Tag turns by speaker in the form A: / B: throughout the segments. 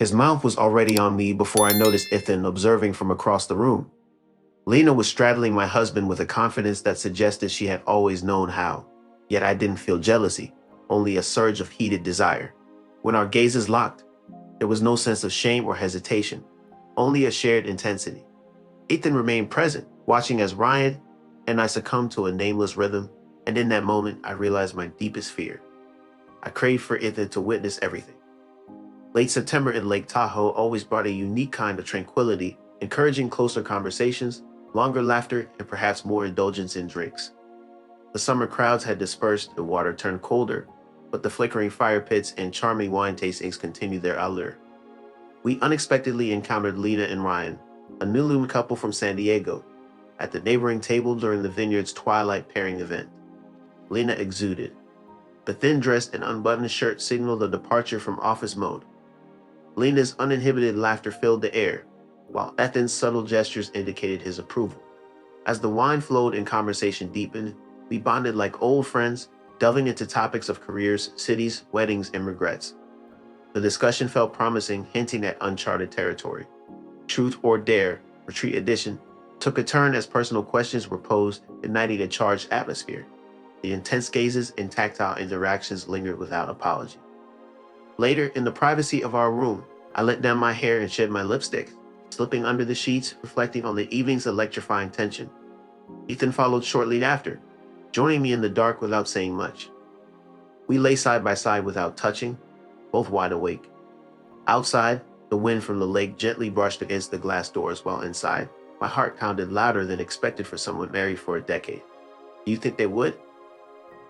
A: His mouth was already on me before I noticed Ethan observing from across the room. Lena was straddling my husband with a confidence that suggested she had always known how. Yet I didn't feel jealousy, only a surge of heated desire. When our gazes locked, there was no sense of shame or hesitation, only a shared intensity. Ethan remained present, watching as Ryan and I succumbed to a nameless rhythm, and in that moment I realized my deepest fear. I craved for Ethan to witness everything. Late September in Lake Tahoe always brought a unique kind of tranquility, encouraging closer conversations, longer laughter, and perhaps more indulgence in drinks. The summer crowds had dispersed, the water turned colder, but the flickering fire pits and charming wine tastings continued their allure. We unexpectedly encountered Lena and Ryan, a newlywed couple from San Diego, at the neighboring table during the Vineyard's twilight pairing event. Lena exuded. The thin dress and unbuttoned shirt signaled a departure from office mode. Lena's uninhibited laughter filled the air, while Ethan's subtle gestures indicated his approval. As the wine flowed and conversation deepened, we bonded like old friends, delving into topics of careers, cities, weddings, and regrets. The discussion felt promising, hinting at uncharted territory. Truth or Dare, Retreat Edition, took a turn as personal questions were posed, igniting a charged atmosphere. The intense gazes and tactile interactions lingered without apology. Later, in the privacy of our room, I let down my hair and shed my lipstick, slipping under the sheets, reflecting on the evening's electrifying tension. Ethan followed shortly after, joining me in the dark without saying much. We lay side by side without touching, both wide awake. Outside, the wind from the lake gently brushed against the glass doors, while inside, my heart pounded louder than expected for someone married for a decade. Do you think they would?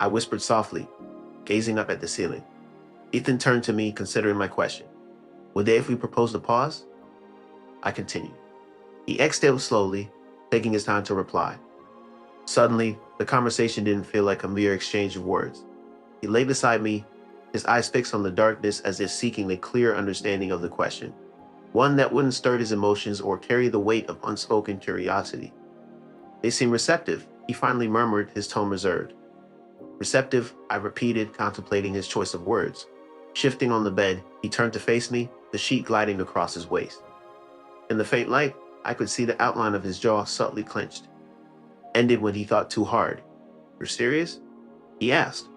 A: I whispered softly, gazing up at the ceiling. Ethan turned to me, considering my question. Would they if we proposed a pause? I continued. He exhaled slowly, taking his time to reply. Suddenly, the conversation didn't feel like a mere exchange of words. He lay beside me, his eyes fixed on the darkness as if seeking a clear understanding of the question, one that wouldn't stir his emotions or carry the weight of unspoken curiosity. They seemed receptive, he finally murmured, his tone reserved. Receptive, I repeated, contemplating his choice of words. Shifting on the bed, he turned to face me, the sheet gliding across his waist. In the faint light, I could see the outline of his jaw subtly clenched. Ended when he thought too hard. You're serious? He asked.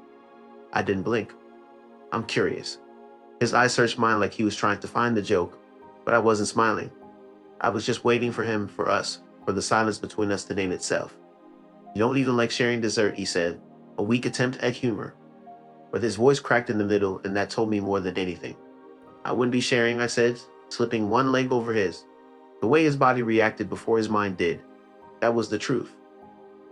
A: I didn't blink. I'm curious. His eyes searched mine like he was trying to find the joke, but I wasn't smiling. I was just waiting for him, for us, for the silence between us to name itself. You don't even like sharing dessert, he said, a weak attempt at humor. But his voice cracked in the middle, and that told me more than anything. I wouldn't be sharing, I said, slipping one leg over his. The way his body reacted before his mind did. That was the truth.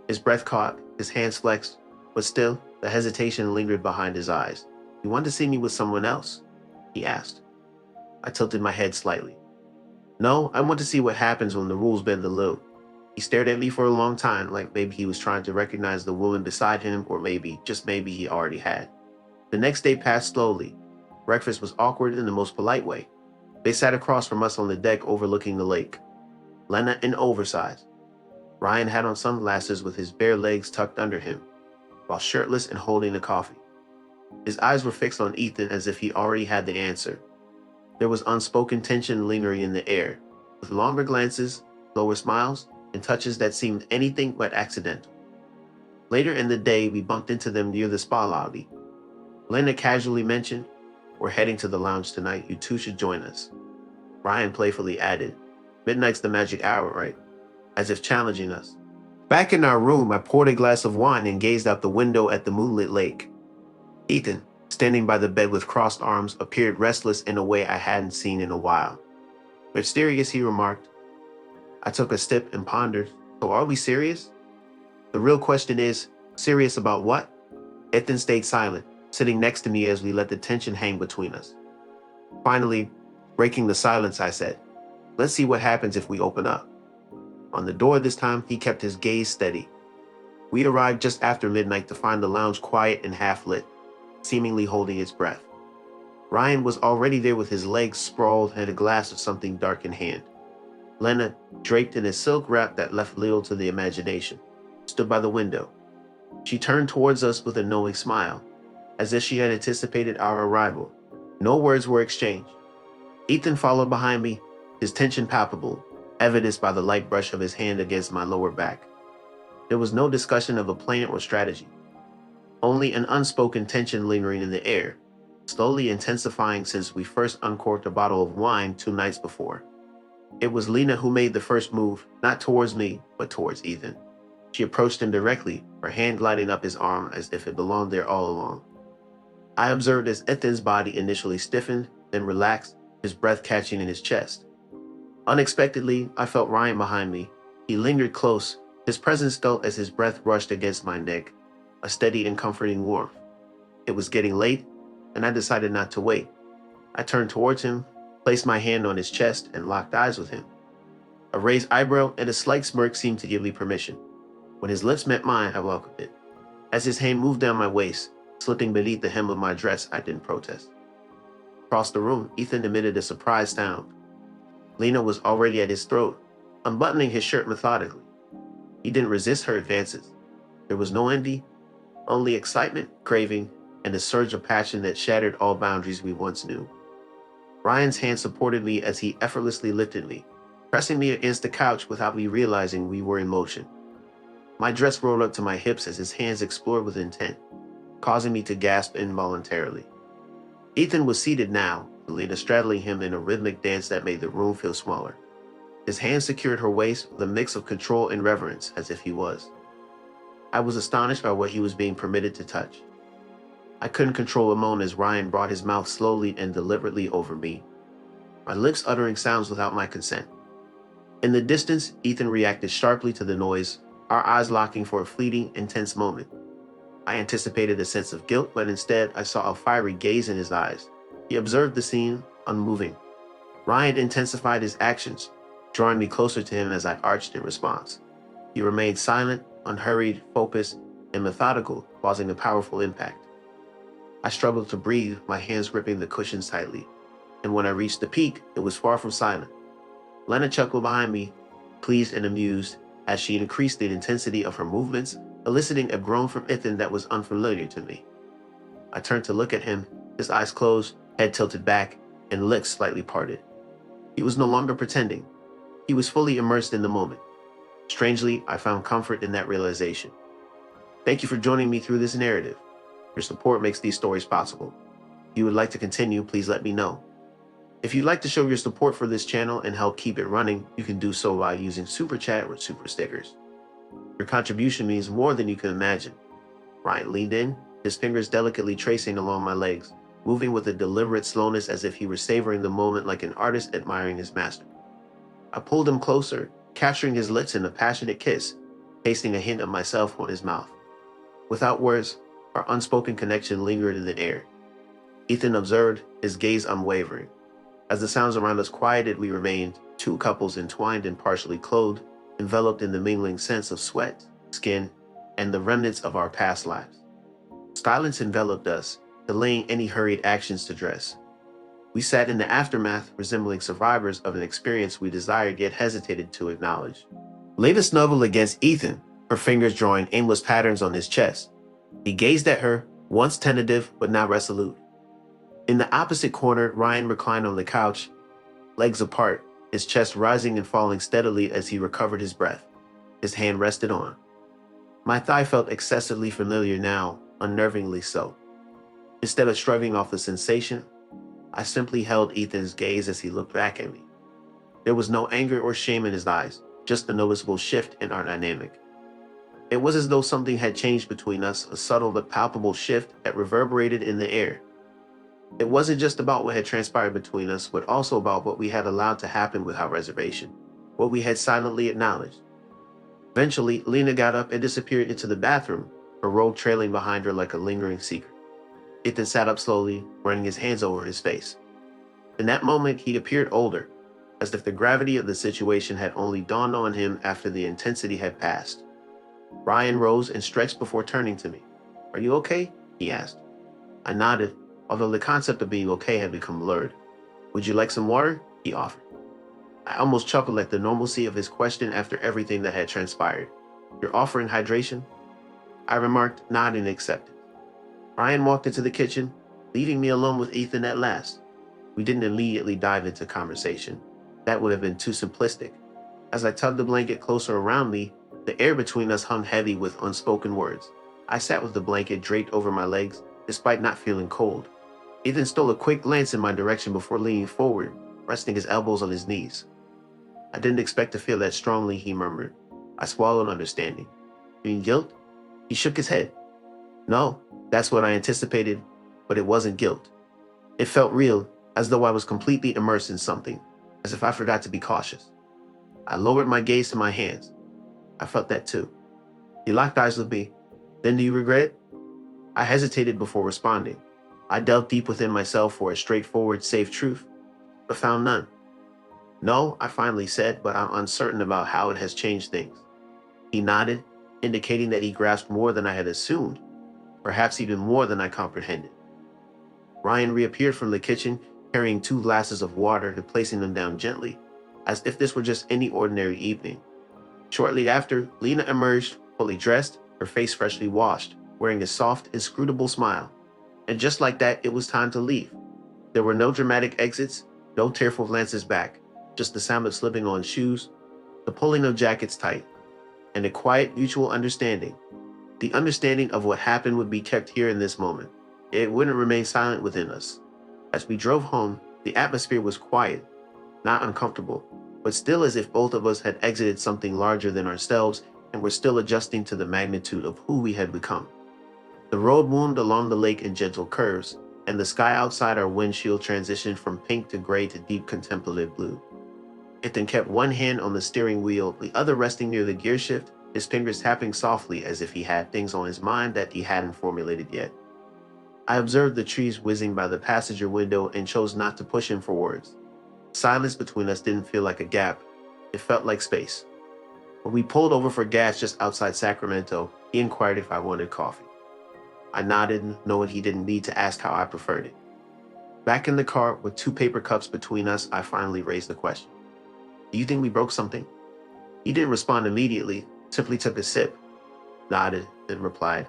A: His breath caught, his hands flexed, but still, the hesitation lingered behind his eyes. You want to see me with someone else? He asked. I tilted my head slightly. No, I want to see what happens when the rules bend a little. He stared at me for a long time, like maybe he was trying to recognize the woman beside him, or maybe, just maybe, he already had. The next day passed slowly. Breakfast was awkward in the most polite way. They sat across from us on the deck overlooking the lake. Lena in oversized. Ryan had on sunglasses with his bare legs tucked under him, while shirtless and holding the coffee. His eyes were fixed on Ethan as if he already had the answer. There was unspoken tension lingering in the air, with longer glances, slower smiles, and touches that seemed anything but accidental. Later in the day, we bumped into them near the spa lobby. Lena casually mentioned, we're heading to the lounge tonight, you two should join us. Ryan playfully added, midnight's the magic hour, right? As if challenging us. Back in our room, I poured a glass of wine and gazed out the window at the moonlit lake. Ethan, standing by the bed with crossed arms, appeared restless in a way I hadn't seen in a while. Mysterious, he remarked. I took a step and pondered, so are we serious? The real question is, serious about what? Ethan stayed silent, sitting next to me as we let the tension hang between us. Finally, breaking the silence, I said, let's see what happens if we open up. On the door this time, he kept his gaze steady. We arrived just after midnight to find the lounge quiet and half-lit, seemingly holding its breath. Ryan was already there with his legs sprawled and a glass of something dark in hand. Lena, draped in a silk wrap that left little to the imagination, stood by the window. She turned towards us with a knowing smile, as if she had anticipated our arrival. No words were exchanged. Ethan followed behind me, his tension palpable, evidenced by the light brush of his hand against my lower back. There was no discussion of a plan or strategy, only an unspoken tension lingering in the air, slowly intensifying since we first uncorked a bottle of wine 2 nights before. It was Lena who made the first move, not towards me, but towards Ethan. She approached him directly, her hand gliding up his arm as if it belonged there all along. I observed as Ethan's body initially stiffened, then relaxed, his breath catching in his chest. Unexpectedly, I felt Ryan behind me. He lingered close, his presence felt as his breath brushed against my neck, a steady and comforting warmth. It was getting late, and I decided not to wait. I turned towards him, placed my hand on his chest, and locked eyes with him. A raised eyebrow and a slight smirk seemed to give me permission. When his lips met mine, I welcomed it. As his hand moved down my waist, slipping beneath the hem of my dress, I didn't protest. Across the room, Ethan emitted a surprised sound. Lena was already at his throat, unbuttoning his shirt methodically. He didn't resist her advances. There was no envy, only excitement, craving, and a surge of passion that shattered all boundaries we once knew. Ryan's hand supported me as he effortlessly lifted me, pressing me against the couch without me realizing we were in motion. My dress rolled up to my hips as his hands explored with intent, causing me to gasp involuntarily. Ethan was seated now, Lena straddling him in a rhythmic dance that made the room feel smaller. His hand secured her waist with a mix of control and reverence, as if he was. I was astonished by what he was being permitted to touch. I couldn't control a moan as Ryan brought his mouth slowly and deliberately over me, my lips uttering sounds without my consent. In the distance, Ethan reacted sharply to the noise, our eyes locking for a fleeting, intense moment. I anticipated a sense of guilt, but instead I saw a fiery gaze in his eyes. He observed the scene, unmoving. Ryan intensified his actions, drawing me closer to him as I arched in response. He remained silent, unhurried, focused, and methodical, causing a powerful impact. I struggled to breathe, my hands gripping the cushions tightly. And when I reached the peak, it was far from silent. Lena chuckled behind me, pleased and amused, as she increased the intensity of her movements, eliciting a groan from Ethan that was unfamiliar to me. I turned to look at him, his eyes closed, head tilted back, and lips slightly parted. He was no longer pretending. He was fully immersed in the moment. Strangely, I found comfort in that realization. Thank you for joining me through this narrative. Your support makes these stories possible. If you would like to continue, please let me know. If you'd like to show your support for this channel and help keep it running, you can do so by using Super Chat or Super Stickers. Your contribution means more than you can imagine. Ryan leaned in, his fingers delicately tracing along my legs, moving with a deliberate slowness as if he were savoring the moment like an artist admiring his master. I pulled him closer, capturing his lips in a passionate kiss, tasting a hint of myself on his mouth. Without words, our unspoken connection lingered in the air. Ethan observed, his gaze unwavering. As the sounds around us quieted, we remained, two couples entwined and partially clothed, enveloped in the mingling scents of sweat, skin, and the remnants of our past lives. Silence enveloped us, delaying any hurried actions to dress. We sat in the aftermath, resembling survivors of an experience we desired yet hesitated to acknowledge. Lena snuggled against Ethan, her fingers drawing aimless patterns on his chest. He gazed at her, once tentative but now resolute. In the opposite corner, Ryan reclined on the couch, legs apart, his chest rising and falling steadily as he recovered his breath. His hand rested on. My thigh felt excessively familiar now, unnervingly so. Instead of shrugging off the sensation, I simply held Ethan's gaze as he looked back at me. There was no anger or shame in his eyes, just a noticeable shift in our dynamic. It was as though something had changed between us, a subtle but palpable shift that reverberated in the air. It wasn't just about what had transpired between us, but also about what we had allowed to happen without reservation, what we had silently acknowledged. Eventually, Lena got up and disappeared into the bathroom, her robe trailing behind her like a lingering secret. Ethan sat up slowly, running his hands over his face. In that moment, he appeared older, as if the gravity of the situation had only dawned on him after the intensity had passed. Ryan rose and stretched before turning to me. "Are you okay?" he asked. I nodded, although the concept of being okay had become blurred. "Would you like some water?" he offered. I almost chuckled at the normalcy of his question after everything that had transpired. "You're offering hydration?" I remarked, nodding acceptance. Ryan walked into the kitchen, leaving me alone with Ethan at last. We didn't immediately dive into conversation. That would have been too simplistic. As I tugged the blanket closer around me, the air between us hung heavy with unspoken words. I sat with the blanket draped over my legs, despite not feeling cold. Ethan stole a quick glance in my direction before leaning forward, resting his elbows on his knees. I didn't expect to feel that strongly, he murmured. I swallowed, understanding. You mean guilt? He shook his head. No, that's what I anticipated, but it wasn't guilt. It felt real, as though I was completely immersed in something, as if I forgot to be cautious. I lowered my gaze to my hands. I felt that too. He locked eyes with me. Then do you regret it? I hesitated before responding. I delved deep within myself for a straightforward, safe truth, but found none. No, I finally said, but I'm uncertain about how it has changed things. He nodded, indicating that he grasped more than I had assumed, perhaps even more than I comprehended. Ryan reappeared from the kitchen, carrying 2 glasses of water and placing them down gently, as if this were just any ordinary evening. Shortly after, Lena emerged, fully dressed, her face freshly washed, wearing a soft, inscrutable smile. And just like that, it was time to leave. There were no dramatic exits, no tearful glances back, just the sound of slipping on shoes, the pulling of jackets tight, and a quiet mutual understanding. The understanding of what happened would be kept here in this moment. It wouldn't remain silent within us. As we drove home, the atmosphere was quiet, not uncomfortable, but still as if both of us had exited something larger than ourselves and were still adjusting to the magnitude of who we had become. The road wound along the lake in gentle curves, and the sky outside our windshield transitioned from pink to gray to deep contemplative blue. Ethan kept one hand on the steering wheel, the other resting near the gear shift, his fingers tapping softly as if he had things on his mind that he hadn't formulated yet. I observed the trees whizzing by the passenger window and chose not to push him for words. Silence between us didn't feel like a gap. It felt like space. When we pulled over for gas just outside Sacramento, he inquired if I wanted coffee. I nodded, knowing he didn't need to ask how I preferred it. Back in the car, with 2 paper cups between us, I finally raised the question. Do you think we broke something? He didn't respond immediately, simply took a sip, nodded, then replied,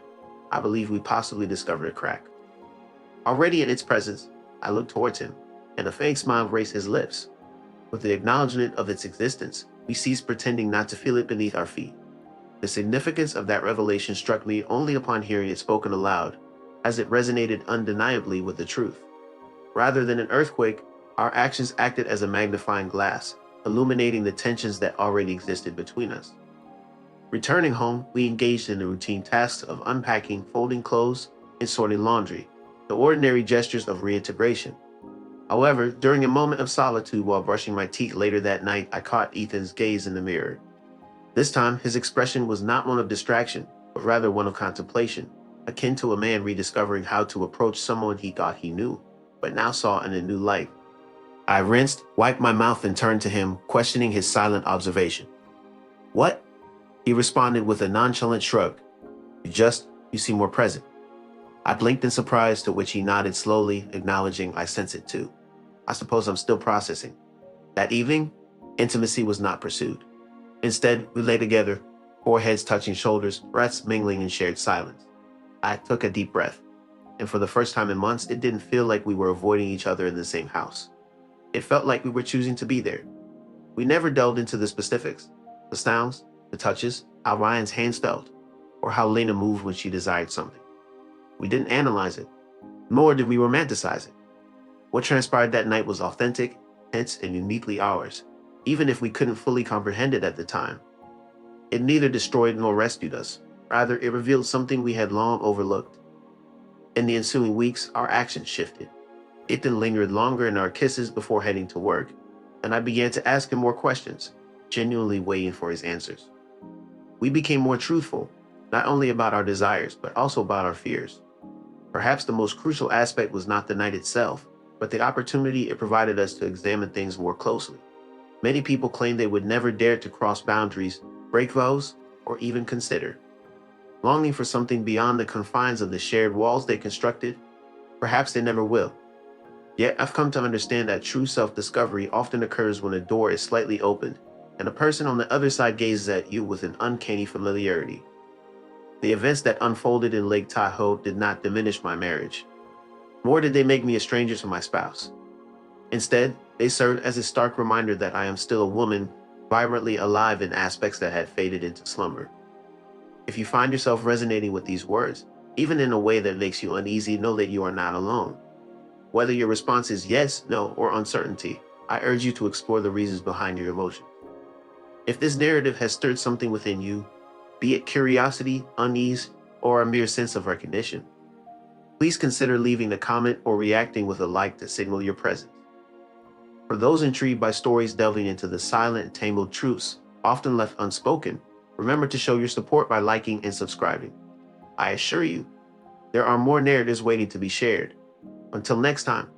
A: I believe we possibly discovered a crack. Already in its presence, I looked towards him, and a faint smile graced his lips. With the acknowledgement of its existence, we ceased pretending not to feel it beneath our feet. The significance of that revelation struck me only upon hearing it spoken aloud, as it resonated undeniably with the truth. Rather than an earthquake, our actions acted as a magnifying glass, illuminating the tensions that already existed between us. Returning home, we engaged in the routine tasks of unpacking, folding clothes, and sorting laundry, the ordinary gestures of reintegration. However, during a moment of solitude while brushing my teeth later that night, I caught Ethan's gaze in the mirror. This time, his expression was not one of distraction, but rather one of contemplation, akin to a man rediscovering how to approach someone he thought he knew, but now saw in a new light. I rinsed, wiped my mouth, and turned to him, questioning his silent observation. What? He responded with a nonchalant shrug. You seem more present. I blinked in surprise, to which he nodded slowly, acknowledging I sense it too. I suppose I'm still processing. That evening, intimacy was not pursued. Instead, we lay together, foreheads touching shoulders, breaths mingling in shared silence. I took a deep breath, and for the first time in months, it didn't feel like we were avoiding each other in the same house. It felt like we were choosing to be there. We never delved into the specifics, the sounds, the touches, how Ryan's hands felt, or how Lena moved when she desired something. We didn't analyze it, nor did we romanticize it. What transpired that night was authentic, tense, and uniquely ours, even if we couldn't fully comprehend it at the time. It neither destroyed nor rescued us. Rather, it revealed something we had long overlooked. In the ensuing weeks, our actions shifted. Ethan lingered longer in our kisses before heading to work, and I began to ask him more questions, genuinely waiting for his answers. We became more truthful, not only about our desires, but also about our fears. Perhaps the most crucial aspect was not the night itself, but the opportunity it provided us to examine things more closely. Many people claim they would never dare to cross boundaries, break vows, or even consider. Longing for something beyond the confines of the shared walls they constructed, perhaps they never will. Yet I've come to understand that true self-discovery often occurs when a door is slightly opened, and a person on the other side gazes at you with an uncanny familiarity. The events that unfolded in Lake Tahoe did not diminish my marriage. Nor did they make me a stranger to my spouse. Instead, they served as a stark reminder that I am still a woman, vibrantly alive in aspects that had faded into slumber. If you find yourself resonating with these words, even in a way that makes you uneasy, know that you are not alone. Whether your response is yes, no, or uncertainty, I urge you to explore the reasons behind your emotion. If this narrative has stirred something within you, be it curiosity, unease, or a mere sense of recognition, please consider leaving a comment or reacting with a like to signal your presence. For those intrigued by stories delving into the silent and tangled truths often left unspoken, remember to show your support by liking and subscribing. I assure you, there are more narratives waiting to be shared. Until next time,